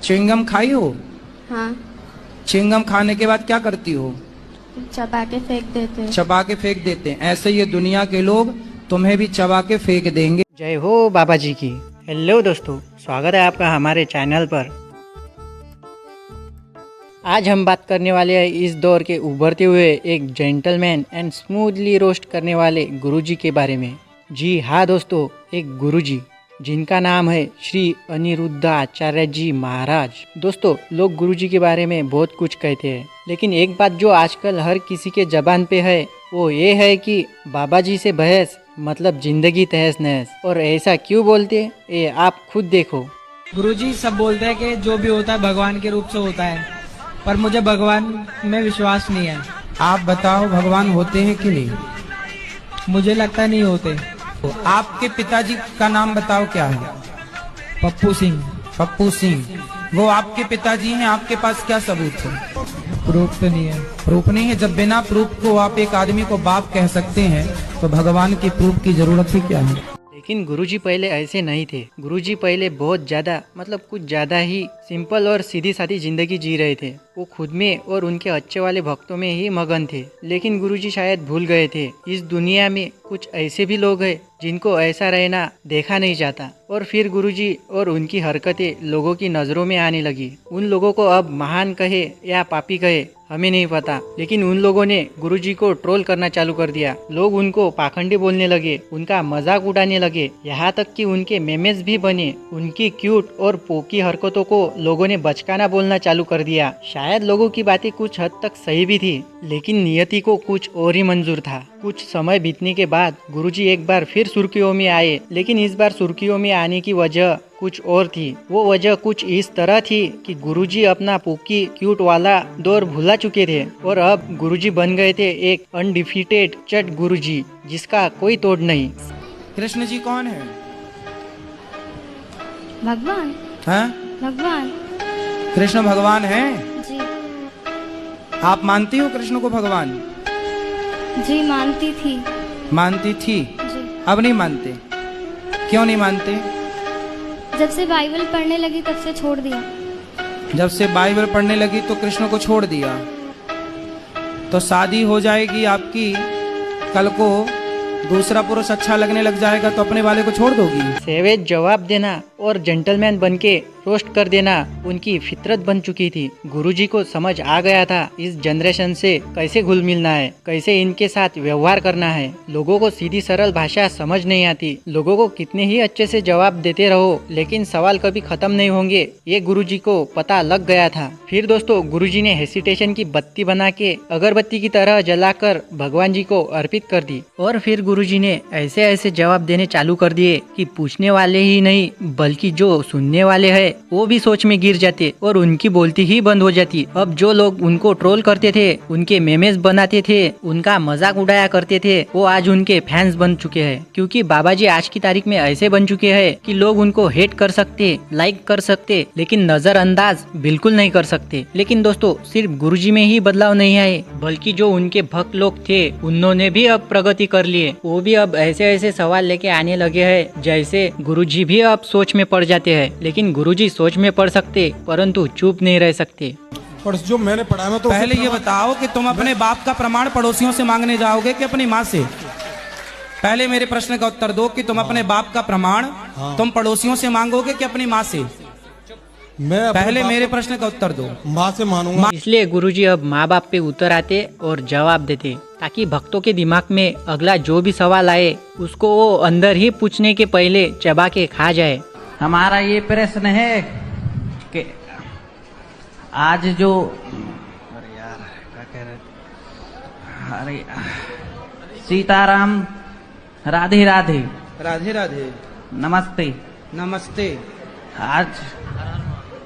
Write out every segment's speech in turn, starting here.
Chewing gum खाई हो? हाँ, च्युइंगम खाने के बाद क्या करती हो? चबा के फेंक देते हैं। चबा के फेंक देते हैं। ऐसे ये दुनिया के लोग तुम्हें भी चबा के फेंक देंगे। जय हो बाबा जी की। हेलो दोस्तों, स्वागत है आपका हमारे चैनल पर। आज हम बात करने वाले हैं इस दौर के उभरते हुए एक जेंटलमैन एंड स्मूथली रोस्ट करने वाले गुरुजी के बारे में। जी हाँ दोस्तों, एक गुरुजी जिनका नाम है श्री अनिरुद्ध आचार्य जी महाराज। दोस्तों, लोग गुरुजी के बारे में बहुत कुछ कहते हैं, लेकिन एक बात जो आजकल हर किसी के जबान पे है वो ये है कि बाबा जी से बहस मतलब जिंदगी तहस नहस। और ऐसा क्यों बोलते हैं ये आप खुद देखो। गुरुजी सब बोलते हैं कि जो भी होता है भगवान के रूप से होता है, पर मुझे भगवान में विश्वास नहीं है। आप बताओ, भगवान होते हैं कि नहीं? मुझे लगता नहीं होते। तो आपके पिताजी का नाम बताओ, क्या है? पप्पू सिंह। पप्पू सिंह, वो आपके पिताजी हैं। आपके पास क्या सबूत है? प्रूफ तो नहीं है। प्रूफ नहीं है? जब बिना प्रूफ को आप एक आदमी को बाप कह सकते हैं तो भगवान की प्रूफ की जरूरत ही क्या है? लेकिन गुरुजी पहले ऐसे नहीं थे। गुरुजी पहले बहुत ज़्यादा मतलब कुछ ज़्यादा ही सिंपल और सीधी सादी जिंदगी जी रहे थे। वो खुद में और उनके अच्छे वाले भक्तों में ही मगन थे। लेकिन गुरुजी शायद भूल गए थे इस दुनिया में कुछ ऐसे भी लोग हैं जिनको ऐसा रहना देखा नहीं जाता। और फिर गुरुजी और उनकी हरकतें लोगों की नज़रों में आने लगी। उन लोगों को अब महान कहे या पापी कहे हमें नहीं पता, लेकिन उन लोगों ने गुरुजी को ट्रोल करना चालू कर दिया। लोग उनको पाखंडी बोलने लगे, उनका मजाक उड़ाने लगे, यहाँ तक कि उनके मेमेस भी बने। उनकी क्यूट और पोकी हरकतों को लोगों ने बचकाना बोलना चालू कर दिया। शायद लोगों की बातें कुछ हद तक सही भी थी, लेकिन नियति को कुछ और ही मंजूर था। कुछ समय बीतने के बाद गुरुजी एक बार फिर सुर्खियों में आए, लेकिन इस बार सुर्खियों में आने की वजह कुछ और थी। वो वजह कुछ इस तरह थी कि गुरुजी अपना पोकी क्यूट वाला दौर भुला चुके थे और अब गुरुजी बन गए थे एक अनडिफीटेड चट गुरुजी जिसका कोई तोड़ नहीं। कृष्ण जी कौन है? भगवान। हैं? भगवान कृष्ण भगवान है? जी। आप मानती हो कृष्ण को भगवान? जी मानती थी। मानती थी, जी। अब नहीं मानते? क्यों नहीं मानते? जब से बाइबल पढ़ने लगी तब से छोड़ दिया। जब से बाइबल पढ़ने लगी तो कृष्ण को छोड़ दिया। तो शादी हो जाएगी आपकी, कल को दूसरा पुरुष अच्छा लगने लग जाएगा तो अपने वाले को छोड़ दोगी? सेवेज जवाब देना और जेंटलमैन बनके रोस्ट कर देना उनकी फितरत बन चुकी थी। गुरुजी को समझ आ गया था इस जनरेशन से कैसे घुल मिलना है, कैसे इनके साथ व्यवहार करना है। लोगों को सीधी सरल भाषा समझ नहीं आती। लोगों को कितने ही अच्छे से जवाब देते रहो लेकिन सवाल कभी खत्म नहीं होंगे, ये गुरुजी को पता लग गया था। फिर दोस्तों, गुरुजी ने हेसिटेशन की बत्ती बना के अगरबत्ती की तरह जलाकर भगवान जी को अर्पित कर दी। और फिर गुरुजी ने ऐसे ऐसे जवाब देने चालू कर दिए कि पूछने वाले ही नहीं बल्कि जो सुनने वाले हैं वो भी सोच में गिर जाते और उनकी बोलती ही बंद हो जाती। अब जो लोग उनको ट्रोल करते थे, उनके मेमेस बनाते थे, उनका मजाक उड़ाया करते थे, वो आज उनके फैंस बन चुके हैं। क्योंकि बाबा जी आज की तारीख में ऐसे बन चुके हैं कि लोग उनको हेट कर सकते, लाइक कर सकते, लेकिन नजरअंदाज बिल्कुल नहीं कर सकते। लेकिन दोस्तों, सिर्फ गुरुजी में ही बदलाव नहीं आए बल्कि जो उनके भक्त लोग थे उन्होंने भी अब प्रगति कर लिए। वो भी अब ऐसे ऐसे सवाल लेके आने लगे हैं जैसे गुरुजी भी अब सोच में पड़ जाते हैं। लेकिन गुरुजी सोच में पड़ सकते परंतु चुप नहीं रह सकते। पर जो मैंने पढ़ा है तो पहले ये बताओ कि तुम अपने बाप का प्रमाण पड़ोसियों से मांगने जाओगे कि अपनी माँ से? पहले मेरे प्रश्न का उत्तर दो कि तुम अपने बाप का प्रमाण तुम पड़ोसियों से मांगोगे कि अपनी माँ से? मैं पहले मेरे प्रश्न का उत्तर दो। माँ से मानूंगा। इसलिए गुरुजी अब माँ बाप पे उतर आते और जवाब देते ताकि भक्तों के दिमाग में अगला जो भी सवाल आए उसको वो अंदर ही पूछने के पहले चबा के खा जाए। हमारा ये प्रश्न है कि आज जो अरे यार क्या कह रहे, अरे सीताराम, राधे राधे। राधे राधे। नमस्ते। नमस्ते। आज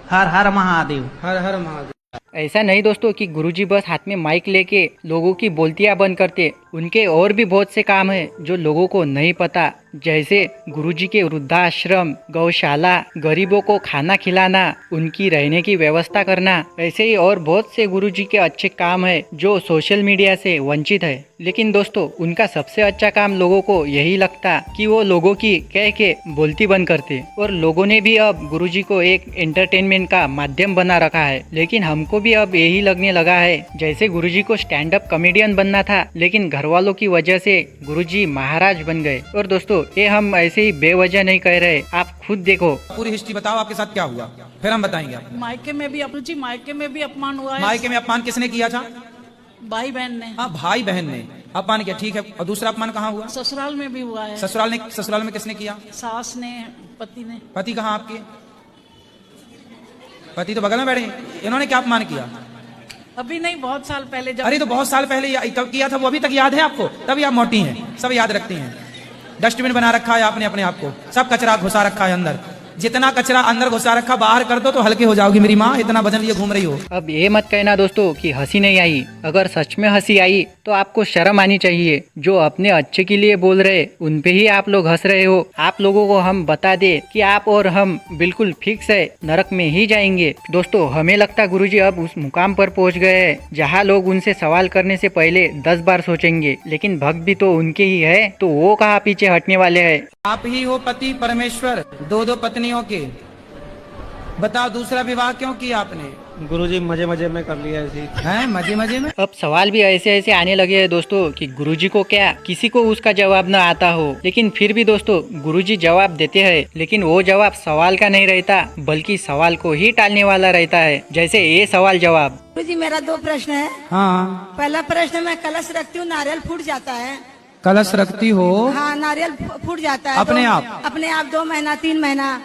हर हर महादेव। हर हर महादेव। ऐसा नहीं दोस्तों कि गुरुजी बस हाथ में माइक लेके लोगों की बोलतियां बंद करते। उनके और भी बहुत से काम है जो लोगों को नहीं पता, जैसे गुरुजी के वृद्धाश्रम, गौशाला, गरीबों को खाना खिलाना, उनकी रहने की व्यवस्था करना, ऐसे ही और बहुत से गुरुजी के अच्छे काम है जो सोशल मीडिया से वंचित है। लेकिन दोस्तों उनका सबसे अच्छा काम लोगों को यही लगता कि वो लोगों की कह के बोलती बंद करते, और लोगों ने भी अब गुरुजी को एक एंटरटेनमेंट का माध्यम बना रखा है। लेकिन हमको भी अब यही लगने लगा है जैसे गुरुजी को स्टैंड अप कॉमेडियन बनना था, लेकिन घर वालों की वजह से गुरुजी महाराज बन गए। और दोस्तों ये हम ऐसे ही बेवजह नहीं कह रहे, आप खुद देखो। पूरी हिस्ट्री बताओ आपके साथ क्या हुआ, फिर हम बताएंगे आपको। मायके में भी मायके में भी अपमान हुआ है। मायके में अपमान किसने किया था? भाई बहन ने। हाँ, भाई बहन ने अपमान किया, ठीक है। और दूसरा अपमान कहाँ हुआ? ससुराल में भी हुआ है। ससुराल में किसने किया? सास ने, पति ने। पति कहाँ आपके? पति तो बगल में बैठे हैं। इन्होंने क्या अपमान किया? अभी नहीं, बहुत साल पहले जब। अरे तो बहुत साल पहले कब किया था वो अभी तक याद है आपको? तभी आप मोटी हैं, सब याद रखती हैं। डस्टबिन बना रखा है आपने अपने आप को, सब कचरा घुसा रखा है अंदर। जितना कचरा अंदर घुसा रखा बाहर कर दो तो हल्के हो जाओगी मेरी माँ, इतना वजन लिए घूम रही हो। अब ये मत कहना दोस्तों कि हंसी नहीं आई। अगर सच में हंसी आई तो आपको शर्म आनी चाहिए। जो अपने अच्छे के लिए बोल रहे उन पे ही आप लोग हंस रहे हो। आप लोगों को हम बता दे कि आप और हम बिल्कुल फिक्स है, नरक में ही जाएंगे। दोस्तों हमें लगता गुरुजी अब उस मुकाम पर पहुंच गए हैं जहाँ लोग उनसे सवाल करने से पहले 10 बार सोचेंगे। लेकिन भक्त भी तो उनके ही है, तो वो कहाँ पीछे हटने वाले है। आप ही हो पति परमेश्वर, दो पत्नियों के। बताओ दूसरा विवाह क्यों किया आपने? गुरुजी मजे मजे में कर लिया ऐसे। हैं मजे मजे में? अब सवाल भी ऐसे ऐसे आने लगे हैं दोस्तों कि गुरुजी को क्या किसी को उसका जवाब न आता हो। लेकिन फिर भी दोस्तों गुरुजी जवाब देते हैं, लेकिन वो जवाब सवाल का नहीं रहता बल्कि सवाल को ही टालने वाला रहता है। जैसे ये सवाल जवाब। गुरुजी मेरा 2 प्रश्न है। हाँ। पहला प्रश्न, मैं कलश रखती हूँ, नारियल फूट जाता है। कलश रखती हो? हाँ, नारियल फूट जाता है अपने आप? अपने आप 2 महीना 3 महीना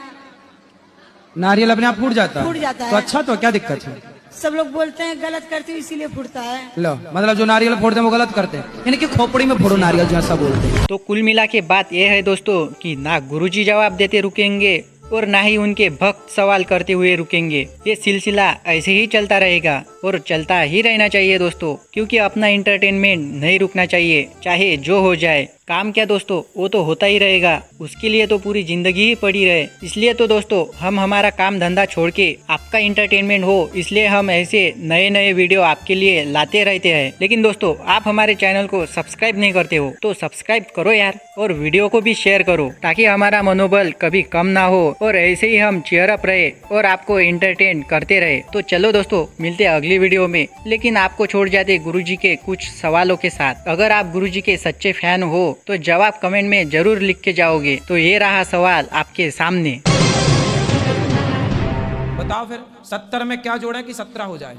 नारियल अपने आप फूट जाता है? फूट जाता है। तो अच्छा, तो क्या दिक्कत है? सब लोग बोलते हैं गलत करती हूँ इसीलिए फूटता है। लो, मतलब जो नारियल फोड़ते हैं वो गलत करते हैं, इनकी खोपड़ी में फोड़ो नारियल, जो ऐसा बोलते हैं। तो कुल मिला के बात यह है दोस्तों कि ना गुरुजी जवाब देते रुकेंगे और ना ही उनके भक्त सवाल करते हुए रुकेंगे। ये सिलसिला ऐसे ही चलता रहेगा और चलता ही रहना चाहिए दोस्तों, क्योंकि अपना एंटरटेनमेंट नहीं रुकना चाहिए, चाहे जो हो जाए। काम क्या दोस्तों, वो तो होता ही रहेगा, उसके लिए तो पूरी जिंदगी ही पड़ी रहे। इसलिए तो दोस्तों हम हमारा काम धंधा छोड़ के आपका एंटरटेनमेंट हो, इसलिए हम ऐसे नए नए वीडियो आपके लिए लाते रहते हैं। लेकिन दोस्तों आप हमारे चैनल को सब्सक्राइब नहीं करते हो तो सब्सक्राइब करो यार, और वीडियो को भी शेयर करो ताकि हमारा मनोबल कभी कम ना हो और ऐसे ही हम चीयर अप रहे और आपको एंटरटेन करते रहे। तो चलो दोस्तों मिलते हैं अगली वीडियो में, लेकिन आपको छोड़ जाते गुरुजी के कुछ सवालों के साथ। अगर आप गुरुजी के सच्चे फैन हो तो जवाब कमेंट में जरूर लिख के जाओगे। तो ये रहा सवाल आपके सामने। बताओ फिर 70 में क्या जोड़े कि 17 हो जाए?